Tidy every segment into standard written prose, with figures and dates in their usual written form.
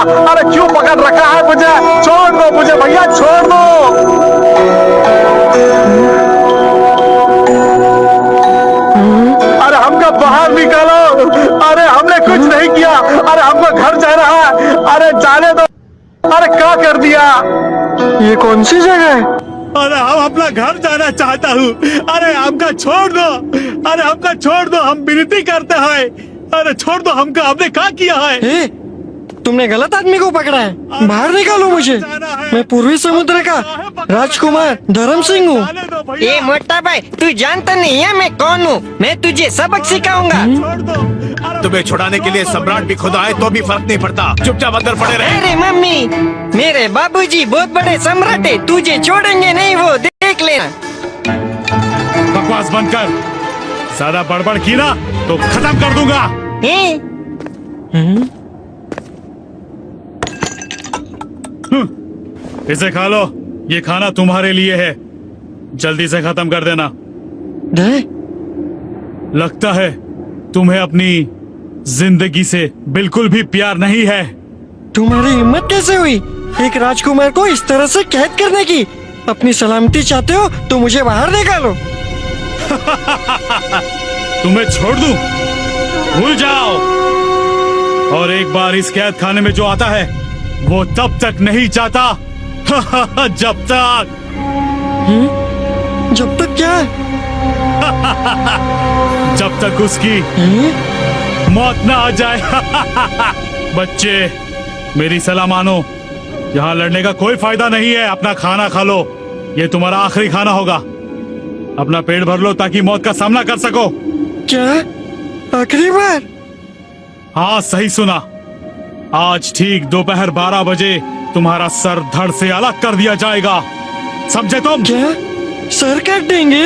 अरे क्यों पकड़ रखा है मुझे? छोड़ दो मुझे भैया, छोड़ दो। अरे हमको बाहर निकालो। अरे हमने कुछ नहीं किया। अरे हमको घर जा रहा है। अरे जाने दो। अरे क्या कर दिया? ये कौन सी जगह है? अरे हम अपना घर जाना चाहता हूँ। अरे हमका छोड़ दो। अरे हमका छोड़ दो, हम विनती करते हैं। अरे छोड़ दो हमका, हमने क्या किया है? तुमने गलत आदमी को पकड़ा है, बाहर निकालो मुझे। मैं पूर्वी समुद्र का राजकुमार धर्म सिंह हूँ। ये मोटा भाई, तू जानता नहीं है मैं कौन हूँ? मैं तुझे सबक सिखाऊंगा। छोड़ दो। तुम्हें छुड़ाने के लिए सम्राट भी खुद आए तो भी फर्क नहीं पड़ता। चुपचाप अंदर पड़े रहे। अरे मम्मी, मेरे बाबूजी बहुत बड़े सम्राट है, तुझे छोड़ेंगे नहीं, वो देख लेना। बकवास बंद कर। ज्यादा बड़बड़ की ना तो खत्म कर दूंगा। इसे खा लो, ये खाना तुम्हारे लिए है। जल्दी से खत्म कर देना। लगता है तुम्हें अपनी जिंदगी से बिल्कुल भी प्यार नहीं है। तुम्हारी हिम्मत कैसे हुई एक राजकुमार को इस तरह से कैद करने की? अपनी सलामती चाहते हो तो मुझे बाहर निकालो। तुम्हें छोड़ दूं? भूल जाओ। और एक बार इस कैद खाने में जो आता है वो तब तक नहीं जाता जब तक जब तक क्या? जब तक उसकी मौत ना आ जाए। बच्चे मेरी सलाह मानो, यहाँ लड़ने का कोई फायदा नहीं है। अपना खाना खा लो, ये तुम्हारा आखिरी खाना होगा। अपना पेट भर लो ताकि मौत का सामना कर सको। क्या आखिरी बार? हाँ सही सुना। आज ठीक दोपहर 12 बजे तुम्हारा सर धड़ से अलग कर दिया जाएगा, समझे तुम? क्या सर काट देंगे?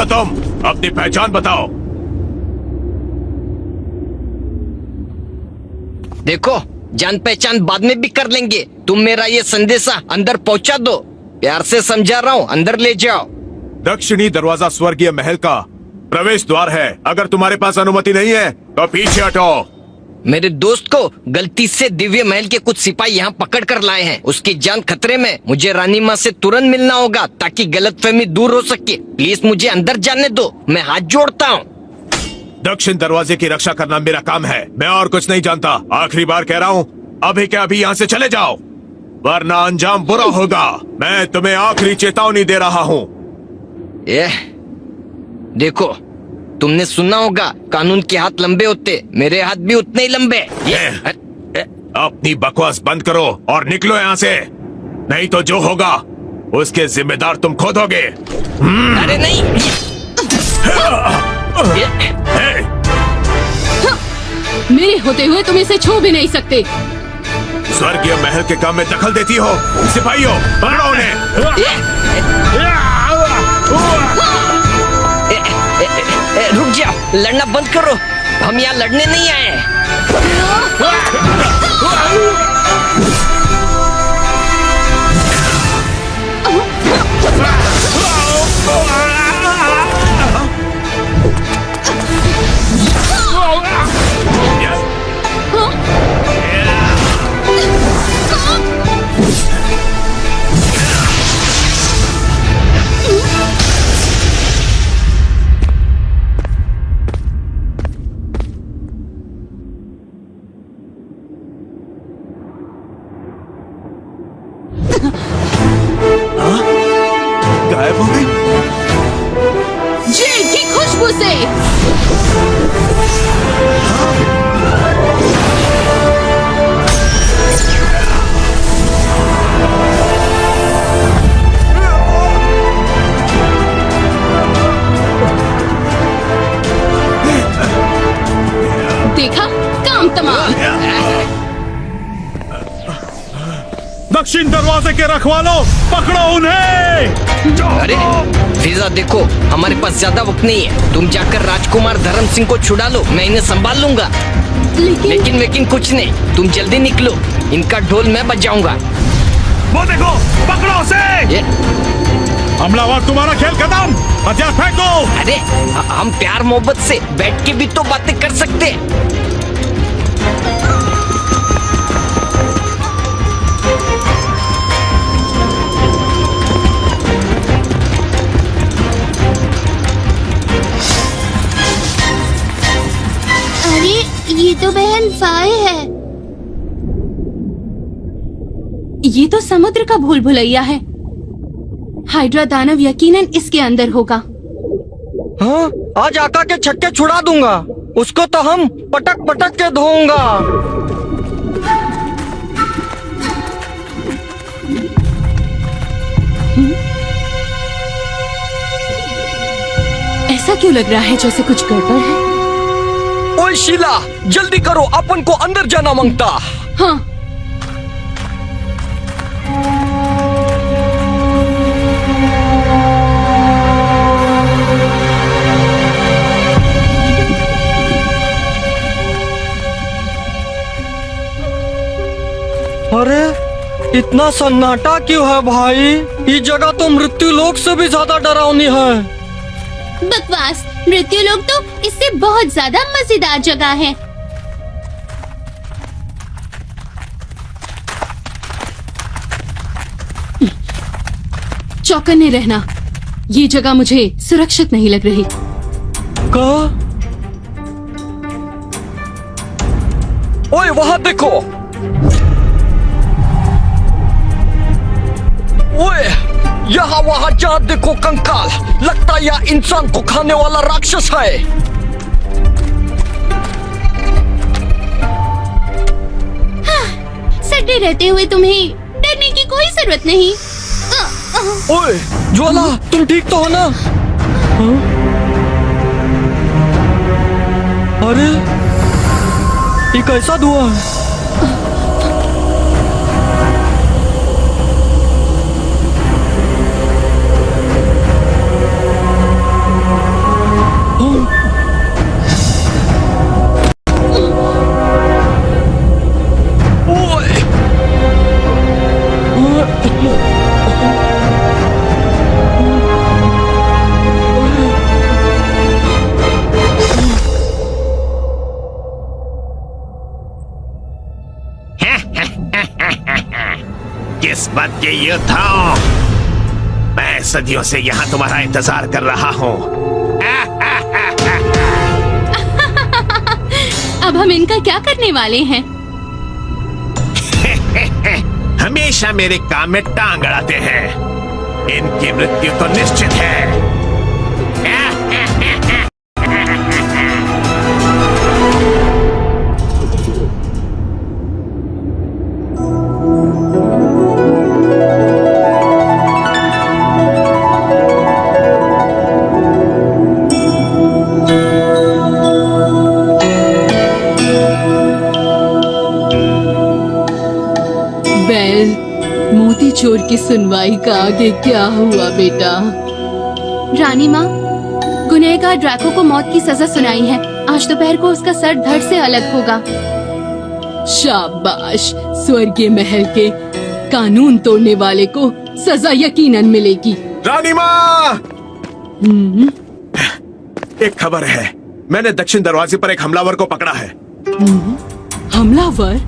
तुम अपनी पहचान बताओ। देखो, जान पहचान बाद में भी कर लेंगे। तुम मेरा ये संदेशा अंदर पहुंचा दो। प्यार से समझा रहा हूँ, अंदर ले जाओ। दक्षिणी दरवाजा स्वर्गीय महल का प्रवेश द्वार है। अगर तुम्हारे पास अनुमति नहीं है तो पीछे हटो। मेरे दोस्त को गलती से दिव्य महल के कुछ सिपाही यहाँ पकड़ कर लाए हैं। उसकी जान खतरे में। मुझे रानी माँ से तुरंत मिलना होगा ताकि गलतफहमी दूर हो सके। प्लीज मुझे अंदर जाने दो, मैं हाथ जोड़ता हूँ। दक्षिण दरवाजे की रक्षा करना मेरा काम है, मैं और कुछ नहीं जानता। आखिरी बार कह रहा हूँ, अभी के अभी यहाँ से चले जाओ, वरना अंजाम बुरा होगा। मैं तुम्हें आखिरी चेतावनी दे रहा हूँ। देखो, तुमने सुना होगा कानून के हाथ लंबे होते, मेरे हाथ भी उतने ही लंबे। अपनी बकवास बंद करो और निकलो यहाँ से, नहीं तो जो होगा उसके जिम्मेदार तुम खुद होगे। अरे नहीं। मेरे होते हुए तुम इसे छू भी नहीं सकते। स्वर्गीय महल के काम में दखल देती हो। सिपाहियों, पकड़ो उन्हें। रुक जाओ, लड़ना बंद करो। हम यहाँ लड़ने नहीं आए हैं। के रखवालो, पकड़ो उन्हें। अरे फिजा देखो, हमारे पास ज्यादा वक्त नहीं है। तुम जाकर राजकुमार धर्म सिंह को छुड़ा लो, मैं इन्हें संभाल लूंगा। लेकिन कुछ नहीं, तुम जल्दी निकलो, इनका ढोल मैं बजाऊंगा। वो देखो, पकड़ो उसे। हमलावर, तुम्हारा खेल खत्म, हथियार फेंको। अरे हम प्यार मोहब्बत से बैठ के भी तो बातें कर सकते हैं। अरे ये तो बहन फाय है। ये तो समुद्र का भूल भुलैया है। हाइड्रा दानव यकीनन इसके अंदर होगा। हाँ, आज आका के छक्के छुड़ा दूंगा, उसको तो हम पटक पटक के धोऊंगा। ऐसा क्यों लग रहा है जैसे कुछ गड़बड़ है? ओए शीला, जल्दी करो, अपन को अंदर जाना मांगता। हाँ, अरे इतना सन्नाटा क्यों है भाई? ये जगह तो मृत्यु लोक से भी ज्यादा डरावनी है। बकवास, मृत्यु लोग तो इससे बहुत ज्यादा मजेदार जगह है। चौकन्ने रहना, ये जगह मुझे सुरक्षित नहीं लग रही। का? ओए वहां देखो। ओए यहाँ वहाँ जहाँ देखो कंकाल, लगता है यह इंसान को खाने वाला राक्षस है। सटे रहते हुए तुम्हें डरने की कोई जरूरत नहीं। ओए ज्वाला, तुम ठीक तो हो ना? हाँ? अरे ये कैसा धुआं है? किस्मत के योद्धाओं, मैं सदियों से यहाँ तुम्हारा इंतजार कर रहा हूँ। अब हम इनका क्या करने वाले हैं? हमेशा मेरे काम में टांग अड़ाते हैं। इनकी मृत्यु तो निश्चित है। मोती चोर की सुनवाई का आगे क्या हुआ बेटा? रानी माँ, गुनहगार ड्रैको को मौत की सजा सुनाई है। आज दोपहर को उसका सर धड़ से अलग होगा। शाबाश, स्वर्गीय महल के कानून तोड़ने वाले को सजा यकीनन मिलेगी। रानी माँ, एक खबर है। मैंने दक्षिण दरवाजे पर एक हमलावर को पकड़ा है। हमलावर?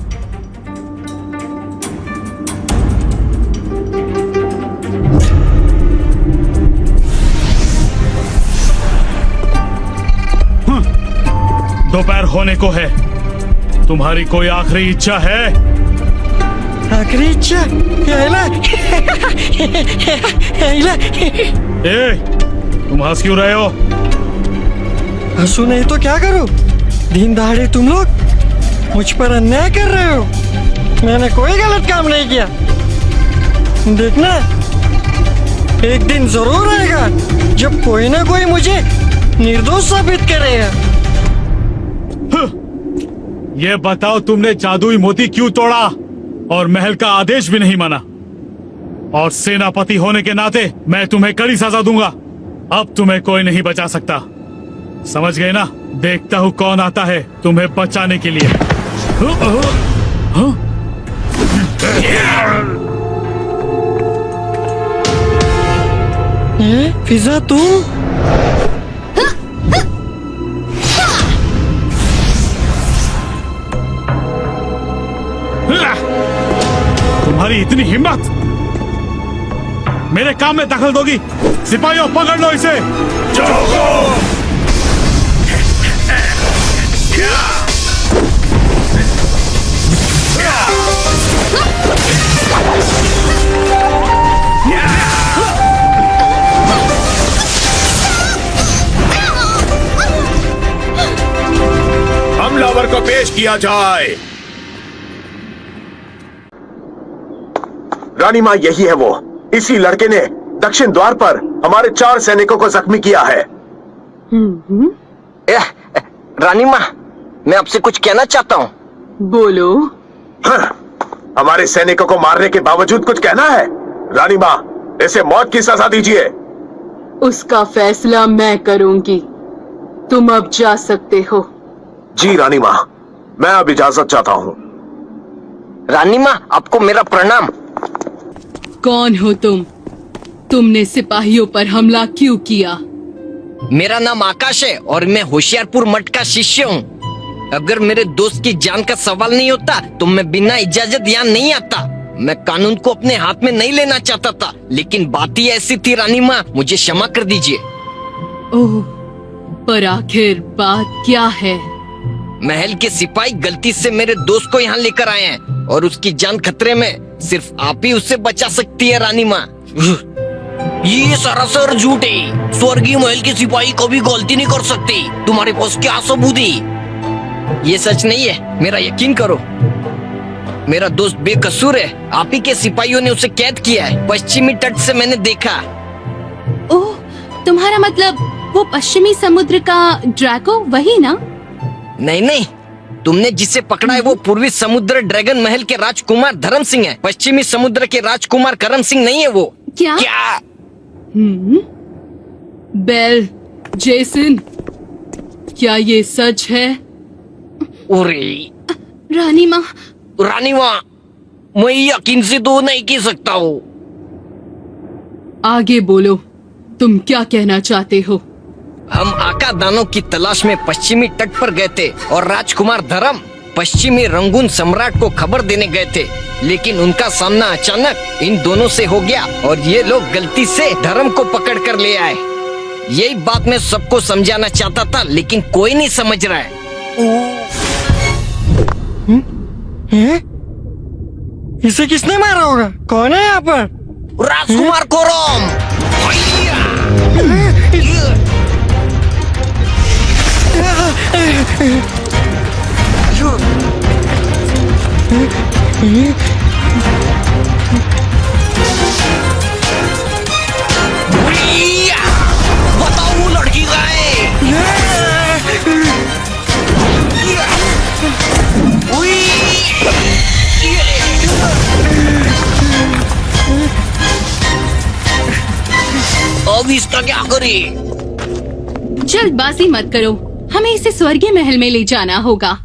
दोपहर होने को है, तुम्हारी कोई आखिरी इच्छा है? आखिरी इच्छा? ए, तुम हंस क्यों रहे हो? हंसू नहीं तो क्या करूं? दिन दहाड़े तुम लोग मुझ पर अन्याय कर रहे हो। मैंने कोई गलत काम नहीं किया। देखना, एक दिन जरूर आएगा जब कोई ना कोई मुझे निर्दोष साबित करेगा। ये बताओ, तुमने जादुई मोती क्यों तोड़ा और महल का आदेश भी नहीं माना? और सेनापति होने के नाते मैं तुम्हें कड़ी सजा दूंगा। अब तुम्हें कोई नहीं बचा सकता, समझ गए ना? देखता हूँ कौन आता है तुम्हें बचाने के लिए। फिजा तुम? तुम्हारी इतनी हिम्मत, मेरे काम में दखल दोगी? सिपाहियों पकड़ लो इसे। हमलावर को पेश किया जाए। रानी माँ, यही है वो। इसी लड़के ने दक्षिण द्वार पर हमारे 4 सैनिकों को जख्मी किया है। रानी माँ, मैं आपसे कुछ कहना चाहता हूँ। बोलो। हाँ, हमारे सैनिकों को मारने के बावजूद कुछ कहना है? रानी माँ, इसे मौत की सजा दीजिए। उसका फैसला मैं करूंगी। तुम अब जा सकते हो। जी रानी माँ, मैं अब इजाजत चाहता हूँ। रानी माँ, आपको मेरा प्रणाम। कौन हो तुम? तुमने सिपाहियों पर हमला क्यों किया? मेरा नाम आकाश है और मैं होशियारपुर मठ का शिष्य हूँ। अगर मेरे दोस्त की जान का सवाल नहीं होता तो मैं बिना इजाजत यहाँ नहीं आता। मैं कानून को अपने हाथ में नहीं लेना चाहता था, लेकिन बात ही ऐसी थी। रानी माँ, मुझे क्षमा कर दीजिए। ओह, पर आखिर बात क्या है? महल के सिपाही गलती से मेरे दोस्त को यहाँ लेकर आए हैं और उसकी जान खतरे में। सिर्फ आप ही उससे बचा सकती है रानी माँ। ये सरासर झूठ है। स्वर्गीय महल के सिपाही कभी गलती नहीं कर सकते। तुम्हारे पास क्या सबूत है? ये सच नहीं है, मेरा यकीन करो। मेरा दोस्त बेकसूर है। आप ही के सिपाहियों ने उसे कैद किया है। पश्चिमी तट से मैंने देखा। ओह, तुम्हारा मतलब वो पश्चिमी समुद्र का ड्रैको वही ना? नहीं नहीं, तुमने जिसे पकड़ा है वो पूर्वी समुद्र ड्रैगन महल के राजकुमार धर्म सिंह है। पश्चिमी समुद्र के राजकुमार करम सिंह नहीं है वो। क्या? बेल, जेसन, क्या ये सच है? रानी माँ, रानी माँ, मैं यकीन से तो नहीं कह सकता हूँ। आगे बोलो, तुम क्या कहना चाहते हो? हम आका दानों की तलाश में पश्चिमी तट पर गए थे और राजकुमार धर्म पश्चिमी रंगून सम्राट को खबर देने गए थे, लेकिन उनका सामना अचानक इन दोनों से हो गया और ये लोग गलती से धर्म को पकड़ कर ले आए। यही बात मैं सबको समझाना चाहता था, लेकिन कोई नहीं समझ रहा है। इसे किसने मारा होगा? कौन है यहाँ पर? राजकुमार कोरम। बताओ वो लड़की का है। अब इसका क्या करें? जल्दबाजी मत करो, हमें इसे स्वर्गीय महल में ले जाना होगा।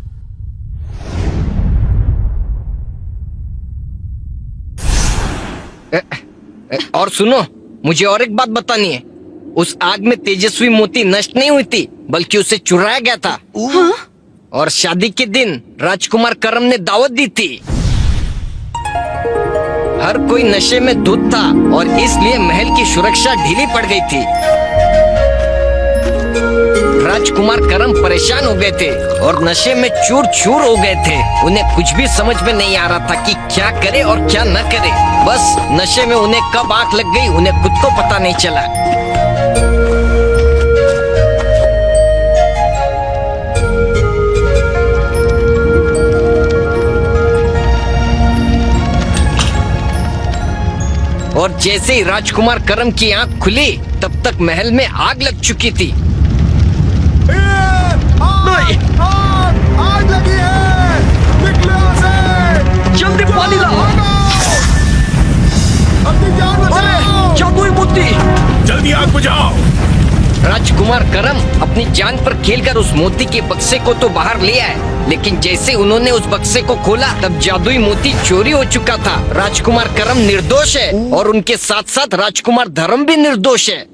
और सुनो, मुझे और एक बात बतानी है। उस आग में तेजस्वी मोती नष्ट नहीं हुई थी, बल्कि उसे चुराया गया था। हाँ? और शादी के दिन राजकुमार करम ने दावत दी थी। हर कोई नशे में धुत था और इसलिए महल की सुरक्षा ढीली पड़ गई थी। राजकुमार करम परेशान हो गए थे और नशे में चूर चूर हो गए थे। उन्हें कुछ भी समझ में नहीं आ रहा था कि क्या करे और क्या न करे। बस नशे में उन्हें कब आंख लग गई उन्हें खुद को पता नहीं चला। और जैसे ही राजकुमार करम की आंख खुली, तब तक महल में आग लग चुकी थी। आग लगी है, निकलो से। जल्दी पानी लाओ। जादुई बुद्धि। जल्दी आग बुझाओ। राजकुमार करम अपनी जान पर खेलकर उस मोती के बक्से को तो बाहर ले आए, लेकिन जैसे उन्होंने उस बक्से को खोला तब जादुई मोती चोरी हो चुका था। राजकुमार करम निर्दोष है और उनके साथ साथ राजकुमार धर्म भी निर्दोष है।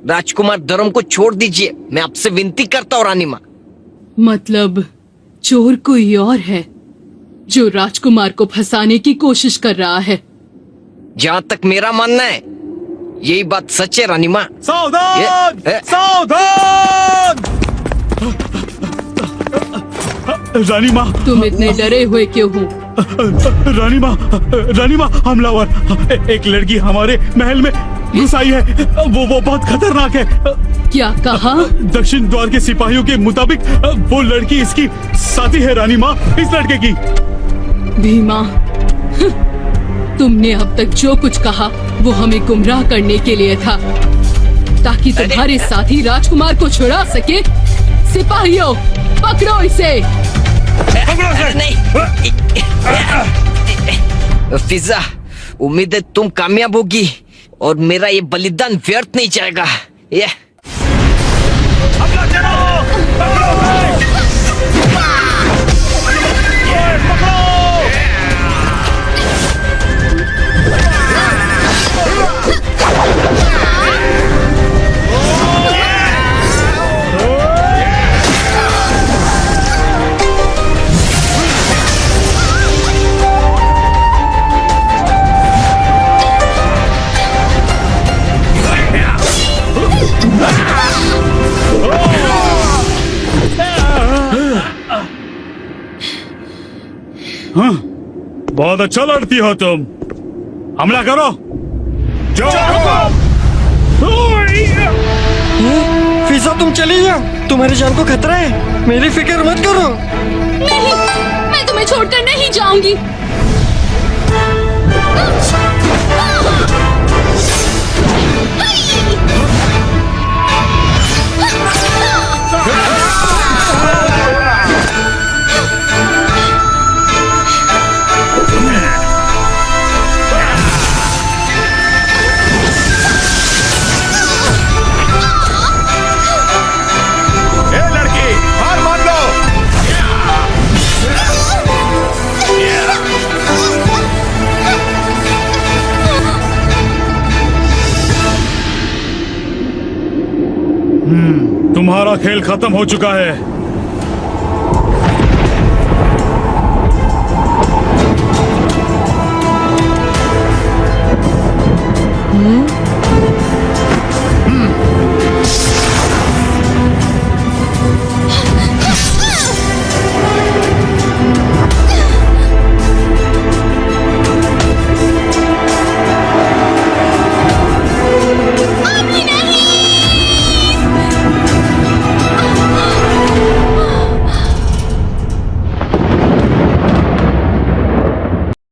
राजकुमार धर्म को छोड़ दीजिए, मैं आपसे विनती करता हूँ रानी माँ। मतलब चोर कोई और है जो राजकुमार को फंसाने की कोशिश कर रहा है। जहाँ तक मेरा मानना है यही बात सच है रानी माँ। सावधान ये- सावधान। रानी माँ, तुम इतने डरे हुए क्यों हो? रानी माँ हमलावर, एक लड़की हमारे महल में घुस आई है। वो बहुत खतरनाक है। क्या कहा? दक्षिण द्वार के सिपाहियों के मुताबिक वो लड़की इसकी साथी है रानी माँ, इस लड़के की। भीमा, तुमने अब तक जो कुछ कहा वो हमें गुमराह करने के लिए था, ताकि तुम्हारे साथी राजकुमार को छुड़ा सके। सिपाहियों, पकड़ो इसे। नहीं फिजा, उम्मीद है तुम कामयाब होगी और मेरा ये बलिदान व्यर्थ नहीं जाएगा। ये बहुत अच्छा लड़ती हो तुम, हमला करो। फिजा तुम चली जाओ, तुम्हारी जान को खतरा है। मेरी फिक्र मत करो। नहीं, मैं तुम्हें छोड़कर नहीं जाऊंगी। ए लड़की, हार मान लो। तुम्हारा खेल खत्म हो चुका है।